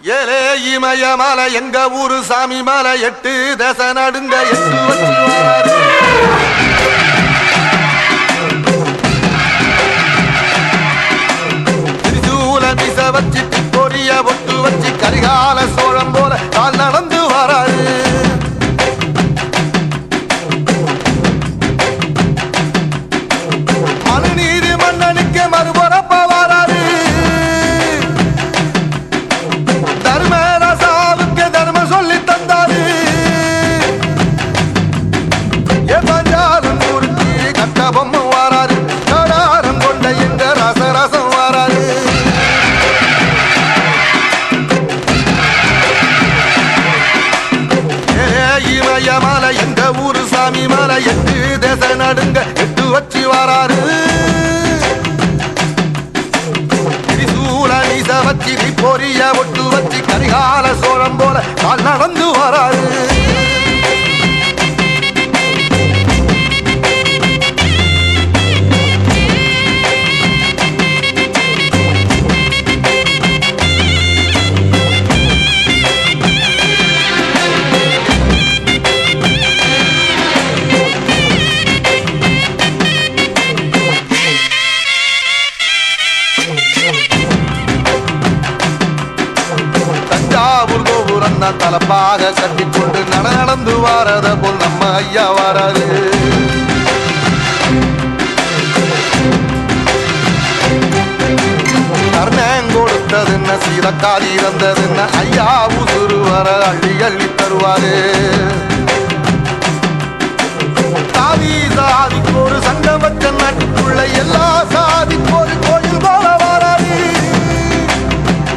ஏலே இமய மலை எங்க ஊரு சாமி மலை 8 தேச நடுங்க 8 வச்சு வராரு. திரிசூல மிச வச்சு பொரிய பொட்டு வச்சு கரிகால சோழம் போல கால் நடந்து வராரு. மனுநீதி மன்னனுக்கு மறுபரப்ப வராரு. தர்மராசாவுக்கு தர்மம் சொல்லி தந்தாரு. பஞ்சாலம் மூர்த்தி கட்டபொம்மை வராரு. கடாரம் கொண்ட எங்க ரசரசம் வராரு. இமய மலை எங்க ஊரு சாமி மலை 8 தேச நடுங்க 8 வச்சு வராரு. திரிசூல நீச வச்சு பொரிய ஒட்டு வச்சு கரிகால சோழம் போல கால் நடந்து வராரு. தலப்பாக கட்டிக்கொண்டு நடந்து வாரத போல் நம்ம ஐயா வாராரு. கர்ணன் கொடுத்ததுன்ன சீதக்காதி இறந்ததுன்ன ஐயா உசுறு வர அள்ளி அள்ளி தருவாரு. சாதி சாதிக்கு ஒரு சங்கம் வச்ச நாட்டுக்குள்ள எல்லா சாதிக்கு ஒரு கோயில் போல வாராரு.